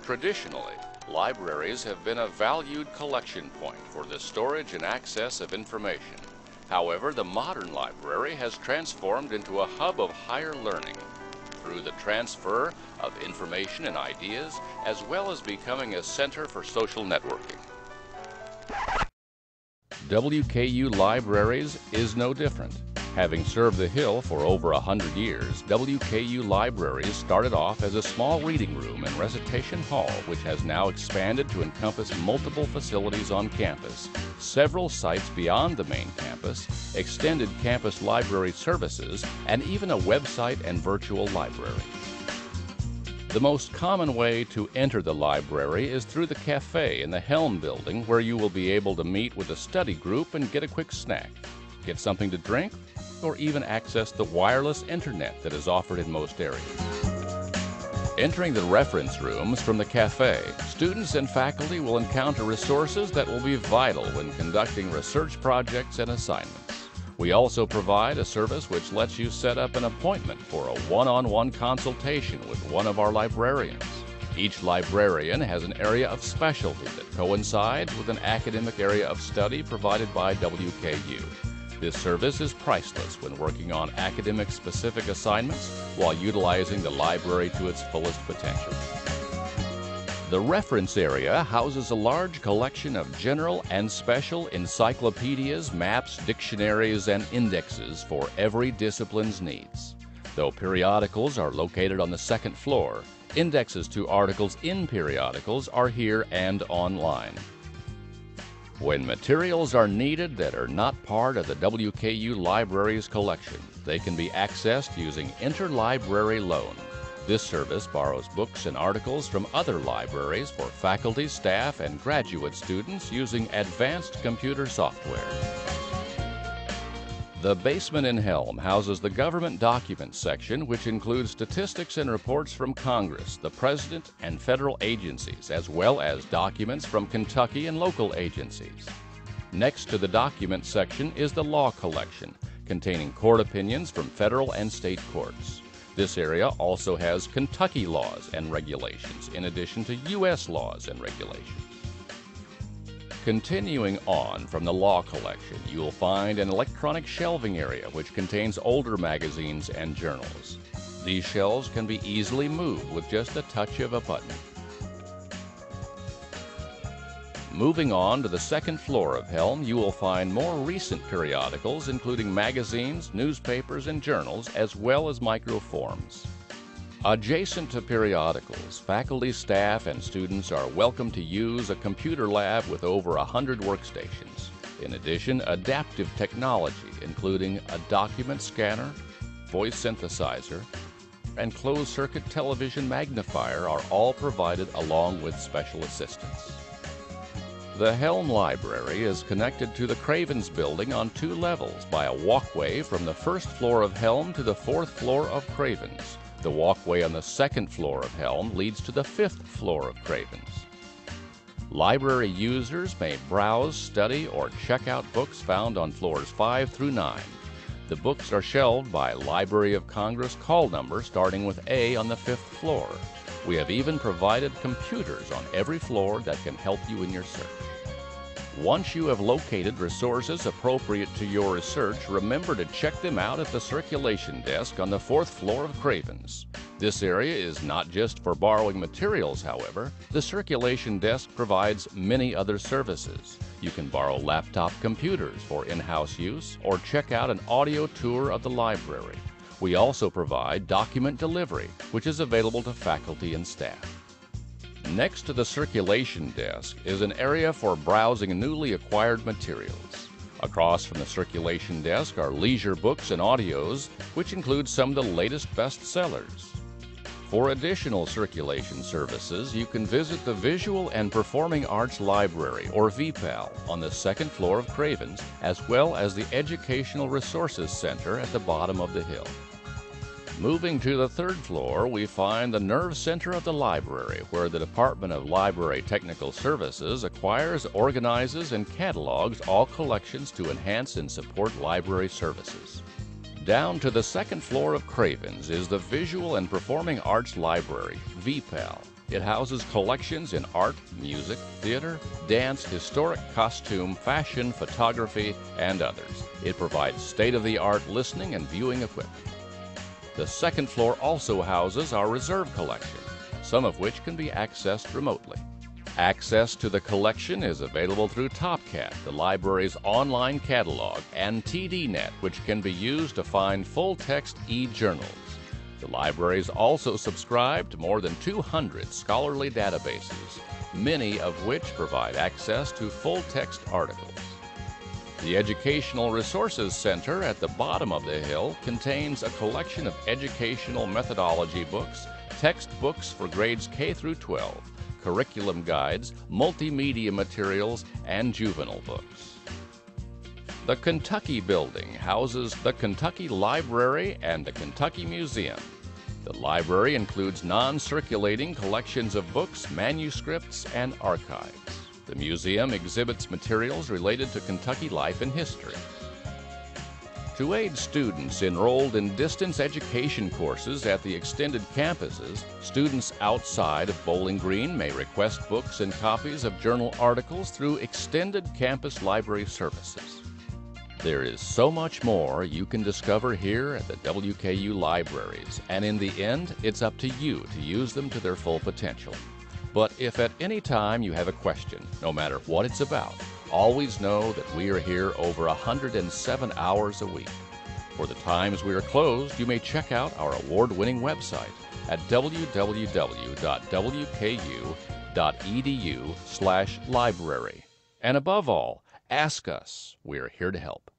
Traditionally, libraries have been a valued collection point for the storage and access of information. However, the modern library has transformed into a hub of higher learning through the transfer of information and ideas, as well as becoming a center for social networking. WKU Libraries is no different. Having served the Hill for over 100 years, WKU Libraries started off as a small reading room and recitation hall, which has now expanded to encompass multiple facilities on campus, several sites beyond the main campus, extended campus library services, and even a website and virtual library. The most common way to enter the library is through the cafe in the Helm building, where you will be able to meet with a study group and get a quick snack, get something to drink, or even access the wireless internet that is offered in most areas. Entering the reference rooms from the cafe, students and faculty will encounter resources that will be vital when conducting research projects and assignments. We also provide a service which lets you set up an appointment for a one-on-one consultation with one of our librarians. Each librarian has an area of specialty that coincides with an academic area of study provided by WKU. This service is priceless when working on academic-specific assignments while utilizing the library to its fullest potential. The reference area houses a large collection of general and special encyclopedias, maps, dictionaries, and indexes for every discipline's needs. Though periodicals are located on the second floor, indexes to articles in periodicals are here and online. When materials are needed that are not part of the WKU Library's collection, they can be accessed using interlibrary loan. This service borrows books and articles from other libraries for faculty, staff, and graduate students using advanced computer software. The basement in Helm houses the government documents section, which includes statistics and reports from Congress, the President, and federal agencies, as well as documents from Kentucky and local agencies. Next to the documents section is the law collection, containing court opinions from federal and state courts. This area also has Kentucky laws and regulations, in addition to U.S. laws and regulations. Continuing on from the law collection, you will find an electronic shelving area which contains older magazines and journals. These shelves can be easily moved with just a touch of a button. Moving on to the second floor of Helm, you will find more recent periodicals, including magazines, newspapers, and journals, as well as microforms. Adjacent to periodicals, faculty, staff, and students are welcome to use a computer lab with over 100 workstations. In addition, adaptive technology, including a document scanner, voice synthesizer, and closed-circuit television magnifier are all provided along with special assistance. The Helm Library is connected to the Cravens building on 2 levels by a walkway from the first floor of Helm to the 4th floor of Cravens. The walkway on the 2nd floor of Helm leads to the 5th floor of Cravens. Library users may browse, study, or check out books found on floors 5 through 9. The books are shelved by Library of Congress call number starting with A on the 5th floor. We have even provided computers on every floor that can help you in your search. Once you have located resources appropriate to your research, remember to check them out at the circulation desk on the 4th floor of Cravens. This area is not just for borrowing materials, however. The circulation desk provides many other services. You can borrow laptop computers for in-house use or check out an audio tour of the library. We also provide document delivery, which is available to faculty and staff. Next to the circulation desk is an area for browsing newly acquired materials. Across from the circulation desk are leisure books and audios, which include some of the latest bestsellers. For additional circulation services, you can visit the Visual and Performing Arts Library, or VPAL, on the 2nd floor of Cravens, as well as the Educational Resources Center at the bottom of the hill. Moving to the 3rd floor, we find the nerve center of the library, where the Department of Library Technical Services acquires, organizes, and catalogs all collections to enhance and support library services. Down to the 2nd floor of Cravens is the Visual and Performing Arts Library, VPAL. It houses collections in art, music, theater, dance, historic costume, fashion, photography, and others. It provides state-of-the-art listening and viewing equipment. The second floor also houses our reserve collection, some of which can be accessed remotely. Access to the collection is available through TopCat, the library's online catalog, and TDNet, which can be used to find full-text e-journals. The libraries also subscribe to more than 200 scholarly databases, many of which provide access to full-text articles. The Educational Resources Center at the bottom of the hill contains a collection of educational methodology books, textbooks for grades K through 12, curriculum guides, multimedia materials, and juvenile books. The Kentucky Building houses the Kentucky Library and the Kentucky Museum. The library includes non-circulating collections of books, manuscripts, and archives. The museum exhibits materials related to Kentucky life and history. To aid students enrolled in distance education courses at the extended campuses, students outside of Bowling Green may request books and copies of journal articles through extended campus library services. There is so much more you can discover here at the WKU Libraries, and in the end, it's up to you to use them to their full potential. But if at any time you have a question, no matter what it's about, always know that we are here over 107 hours a week. For the times we are closed, you may check out our award-winning website at www.wku.edu/library. And above all, ask us. We're here to help.